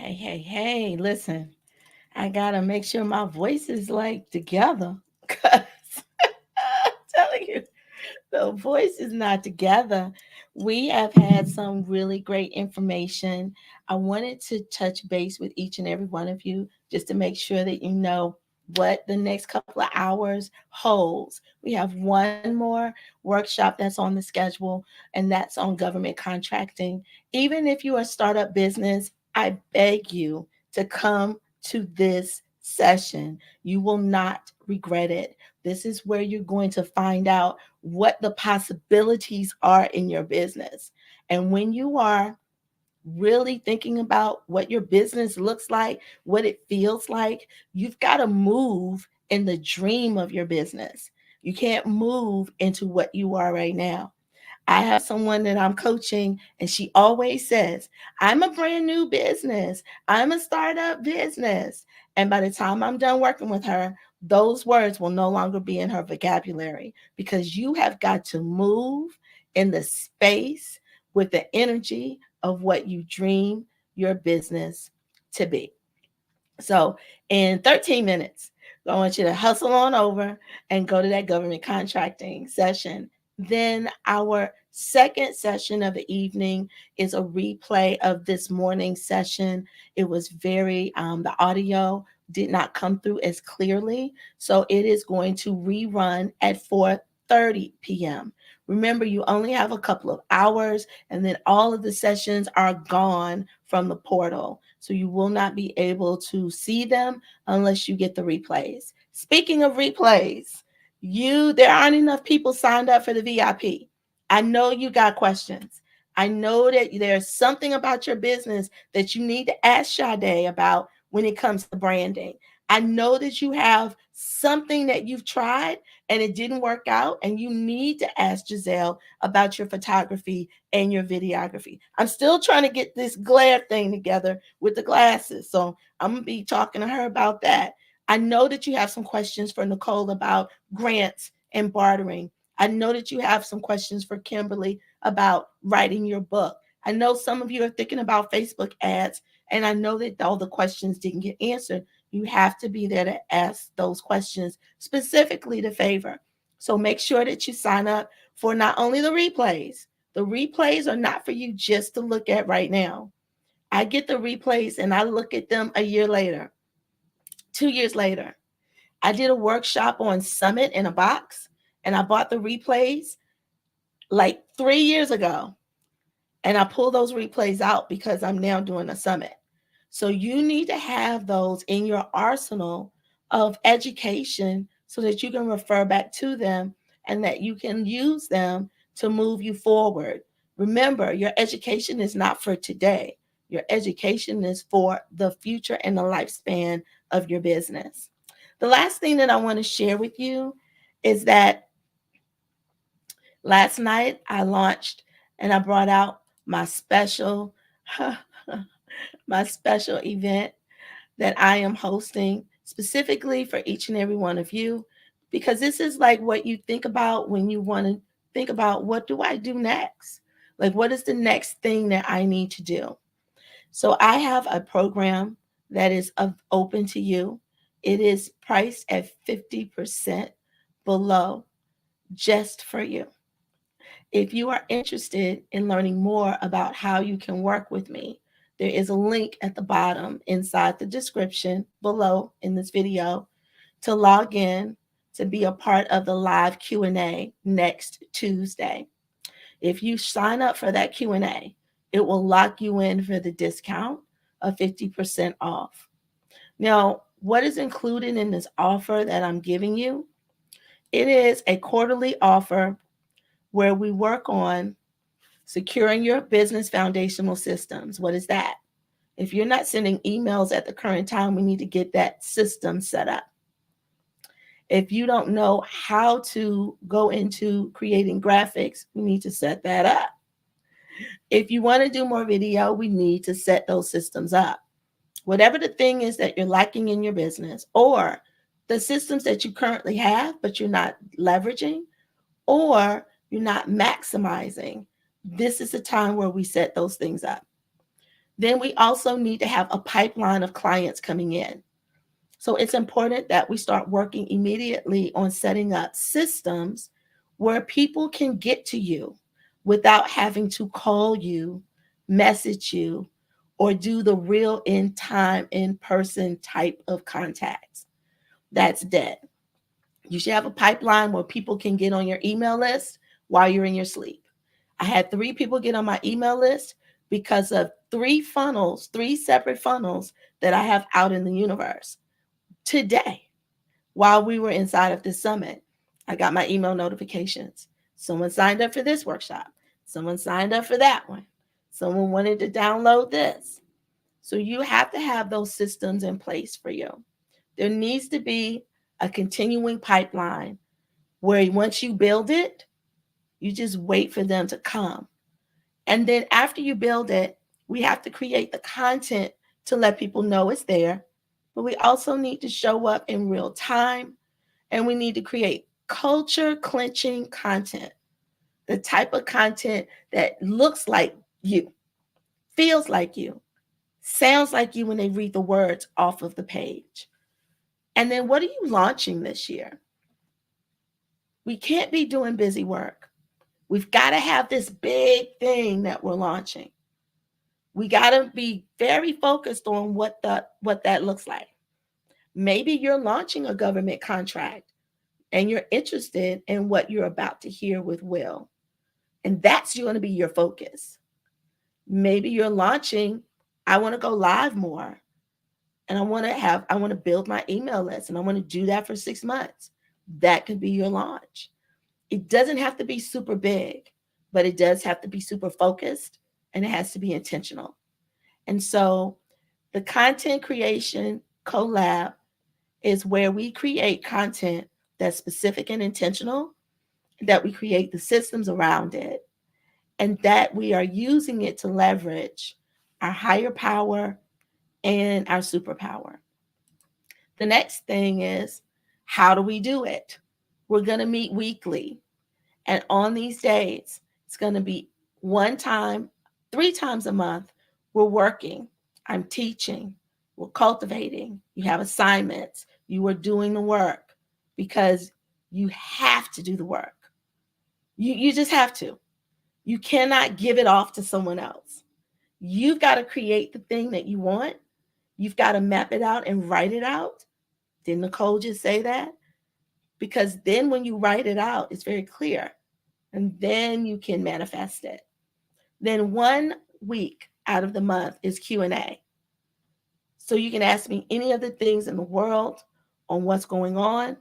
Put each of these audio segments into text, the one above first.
Hey, listen, I gotta make sure my voice is like together. Cause I'm telling you, the voice is not together. We have had some really great information. I wanted to touch base with each and every one of you just to make sure that you know what the next couple of hours holds. We have one more workshop that's on the schedule, and that's on government contracting. Even if you are a startup business, I beg you to come to this session. You will not regret it. This is where you're going to find out what the possibilities are in your business. And when you are really thinking about what your business looks like, what it feels like, you've got to move in the dream of your business. You can't move into what you are right now. I have someone that I'm coaching, and she always says, I'm a brand new business. I'm a startup business. And by the time I'm done working with her, those words will no longer be in her vocabulary because you have got to move in the space with the energy of what you dream your business to be. So, in 13 minutes, I want you to hustle on over and go to that government contracting session. Then, our second session of the evening is a replay of this morning's session. It was the audio did not come through as clearly. So, it is going to rerun at 4:30 p.m. Remember, you only have a couple of hours, and then all of the sessions are gone from the portal. So you will not be able to see them unless you get the replays. Speaking of replays, there aren't enough people signed up for the VIP. I know you got questions. I know that there's something about your business that you need to ask Sade about when it comes to branding. I know that you have something that you've tried and it didn't work out, and you need to ask Giselle about your photography and your videography. I'm still trying to get this glare thing together with the glasses. So I'm going to be talking to her about that. I know that you have some questions for Nicole about grants and bartering. I know that you have some questions for Kimberly about writing your book. I know some of you are thinking about Facebook ads, and I know that all the questions didn't get answered. You have to be there to ask those questions specifically to Favor. So make sure that you sign up for not only the replays. The replays are not for you just to look at right now. I get the replays and I look at them a year later, 2 years later. I did a workshop on Summit in a box, and I bought the replays like 3 years ago. And I pull those replays out because I'm now doing a summit. So you need to have those in your arsenal of education so that you can refer back to them and that you can use them to move you forward. Remember, your education is not for today. Your education is for the future and the lifespan of your business. The last thing that I want to share with you is that last night I launched and I brought out my special my special event that I am hosting specifically for each and every one of you, because this is like what you think about when you want to think about, what do I do next? Like, what is the next thing that I need to do? So I have a program that is open to you. It is priced at 50% below, just for you. If you are interested in learning more about how you can work with me, there is a link at the bottom inside the description below in this video to log in to be a part of the live Q&A next Tuesday. If you sign up for that Q&A, it will lock you in for the discount of 50% off. Now, what is included in this offer that I'm giving you? It is a quarterly offer where we work on securing your business foundational systems. What is that? If you're not sending emails at the current time, we need to get that system set up. If you don't know how to go into creating graphics, we need to set that up. If you want to do more video, we need to set those systems up. Whatever the thing is that you're lacking in your business, or the systems that you currently have, but you're not leveraging, or you're not maximizing, this is the time where we set those things up. Then we also need to have a pipeline of clients coming in. So it's important that we start working immediately on setting up systems where people can get to you without having to call you, message you, or do the real in time, in person type of contacts. That's dead. You should have a pipeline where people can get on your email list while you're in your sleep. I had 3 people get on my email list because of 3 funnels, 3 separate funnels that I have out in the universe today while we were inside of this summit. I got my email notifications. Someone signed up for this workshop. Someone signed up for that one. Someone wanted to download this. So you have to have those systems in place for you. There needs to be a continuing pipeline where once you build it, you just wait for them to come. And then after you build it, we have to create the content to let people know it's there. But we also need to show up in real time, and we need to create culture clenching content, the type of content that looks like you, feels like you, sounds like you when they read the words off of the page. And then what are you launching this year? We can't be doing busy work. We've got to have this big thing that we're launching. We got to be very focused on what that looks like. Maybe you're launching a government contract and you're interested in what you're about to hear with Will. And that's going to be your focus. Maybe you're launching, I want to go live more. And I want to build my email list and I want to do that for 6 months. That could be your launch. It doesn't have to be super big, but it does have to be super focused and it has to be intentional. And so the content creation collab is where we create content that's specific and intentional, that we create the systems around it, and that we are using it to leverage our higher power and our superpower. The next thing is, how do we do it? We're going to meet weekly. And on these days, it's going to be 1 time, 3 times a month. We're working. I'm teaching. We're cultivating. You have assignments. You are doing the work because you have to do the work. You just have to. You cannot give it off to someone else. You've got to create the thing that you want. You've got to map it out and write it out. Didn't Nicole just say that? Because then when you write it out, it's very clear. And then you can manifest it. Then 1 week out of the month is Q&A. So you can ask me any of the things in the world on what's going on.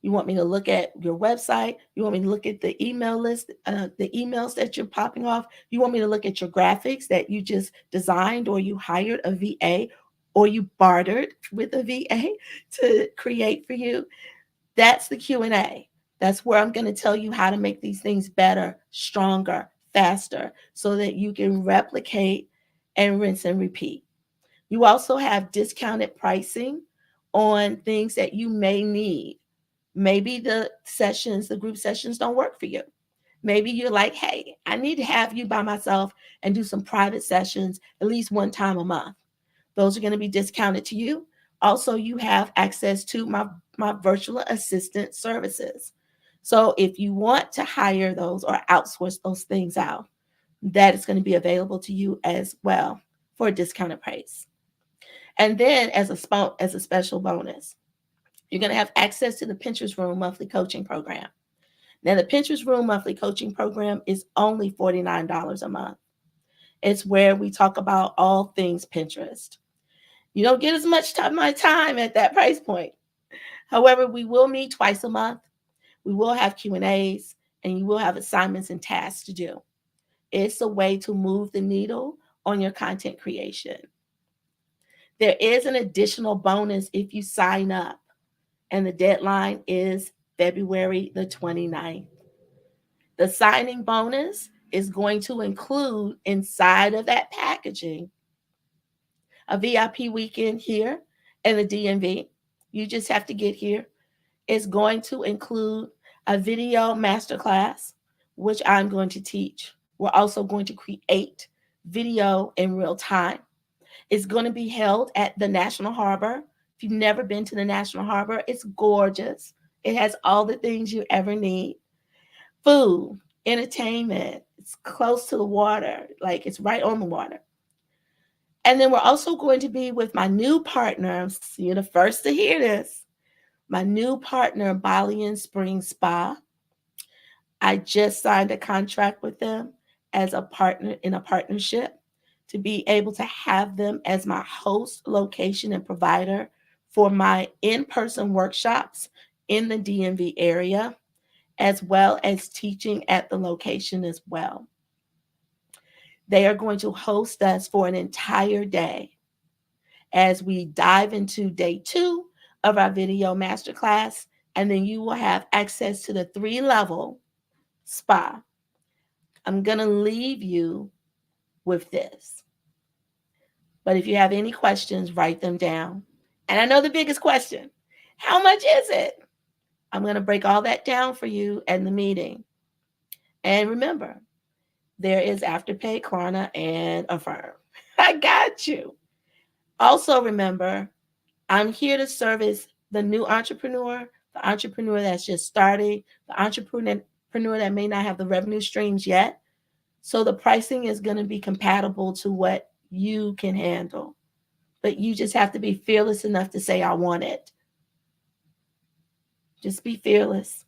You want me to look at your website? You want me to look at the email list, the emails that you're popping off? You want me to look at your graphics that you just designed, or you hired a VA, or you bartered with a VA to create for you? That's the Q&A. That's where I'm going to tell you how to make these things better, stronger, faster, so that you can replicate and rinse and repeat. You also have discounted pricing on things that you may need. Maybe the group sessions don't work for you. Maybe you're like, hey, I need to have you by myself and do some private sessions at least 1 time a month. Those are going to be discounted to you. Also, you have access to my virtual assistant services. So if you want to hire those or outsource those things out, that is going to be available to you as well for a discounted price. And then as a special bonus, you're going to have access to the Pinterest Room monthly coaching program. Now, the Pinterest Room monthly coaching program is only $49 a month. It's where we talk about all things Pinterest. You don't get as much my time at that price point. However, we will meet twice a month. We will have Q&As, and you will have assignments and tasks to do. It's a way to move the needle on your content creation. There is an additional bonus if you sign up, and the deadline is February the 29th. The signing bonus is going to include, inside of that packaging, a VIP weekend here in the DMV. You just have to get here. It's going to include a video masterclass, which I'm going to teach. We're also going to create video in real time. It's going to be held at the National Harbor. If you've never been to the National Harbor, it's gorgeous. It has all the things you ever need: food, entertainment. It's close to the water, like it's right on the water. And then we're also going to be with my new partner. You're the first to hear this. My new partner, Bali and Spring Spa. I just signed a contract with them as a partner in a partnership to be able to have them as my host, location, and provider for my in person workshops in the DMV area, as well as teaching at the location as well. They are going to host us for an entire day as we dive into day 2 of our video masterclass, and then you will have access to the 3-level spa. I'm going to leave you with this. But if you have any questions, write them down. And I know the biggest question: how much is it? I'm going to break all that down for you in the meeting. And remember, there is Afterpay, Klarna, and Affirm. I got you. Also remember, I'm here to service the new entrepreneur, the entrepreneur that's just starting, the entrepreneur that may not have the revenue streams yet. So the pricing is going to be compatible to what you can handle. But you just have to be fearless enough to say, I want it. Just be fearless.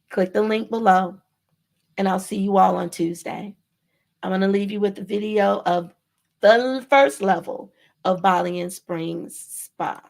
Click the link below, and I'll see you all on Tuesday. I'm going to leave you with the video of the first level of Bali and Springs Spa.